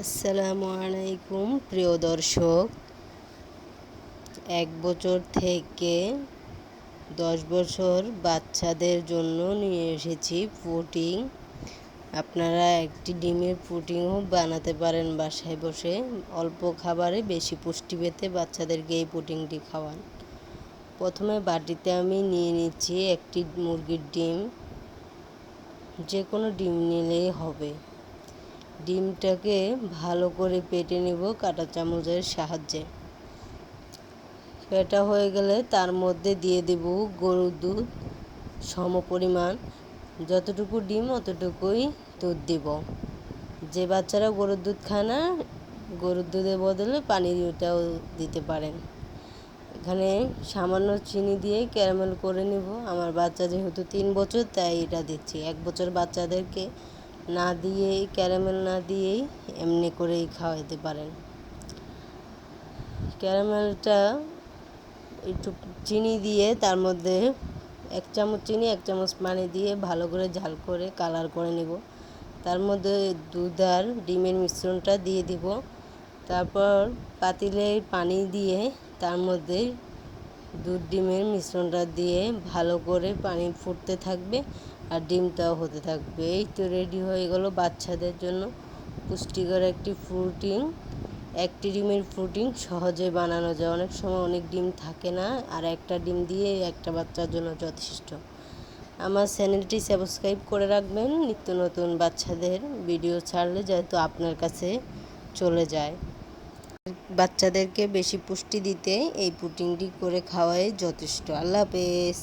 আসসালামু আলাইকুম প্রিয় দর্শক। 1 বছর থেকে 10 বছর বাচ্চাদের জন্য নিয়ে এসেছি পুডিং। আপনারা একটি ডিমের পুডিংও বানাতে পারেন বাসায় বসে। অল্প খাবারে বেশি পুষ্টি পেতে বাচ্চাদেরকে এই পুডিংটি খাওয়ান। প্রথমে বাটিতে আমি নিয়ে নিচ্ছি একটি মুরগির ডিম, যে কোনো ডিম নিলেই হবে। ডিমটাকে ভালো করে পেটে নেব কাঁটা চামচের সাহায্যে। পেটা হয়ে গেলে তার মধ্যে দিয়ে দেব গরুর দুধ সমপরিমাণ। যতটুকু ডিম অতটুকুই দুধ দিব। যে বাচ্চারা গরুর দুধ খায় না, গরুর দুধের বদলে পানিটাও দিতে পারেন। এখানে সামান্য চিনি দিয়ে ক্যারামেল করে নেব। আমার বাচ্চা যেহেতু 3 বছর, তাই এটা দিচ্ছি। 1 বছর বাচ্চাদেরকে না দিয়েই, ক্যারামেল না দিয়েই এমনি করেই খাওয়াতে পারেন। ক্যারামেলটা একটু চিনি দিয়ে তার মধ্যে 1 চামচ চিনি 1 চামচ পানি দিয়ে ভালো করে ঝাল করে কালার করে নেব। তার মধ্যে দুধ আর ডিমের মিশ্রণটা দিয়ে দিব। তারপর পাতিলে পানি দিয়ে তার মধ্যে দুধ ডিমের মিশ্রণটা দিয়ে ভালো করে পানি ফুটতে থাকবে আর ডিমটাও হতে থাকবে। এই তো রেডি হয়ে গেল বাচ্চাদের জন্য পুষ্টিকর একটি পুডিং। একটি ডিমের পুডিং সহজে বানানো যায়। অনেক সময় অনেক ডিম থাকে না, আর একটা ডিম দিয়ে একটা বাচ্চার জন্য যথেষ্ট। আমার চ্যানেলটি সাবস্ক্রাইব করে রাখবেন, নিত্য নতুন বাচ্চাদের ভিডিও ছাড়লে যেহেতু আপনার কাছে চলে যায়। বাচ্চাদেরকে বেশি পুষ্টি দিতে এই পুডিংটি করে খাওয়াই যথেষ্ট। আল্লাহ হাফেজ।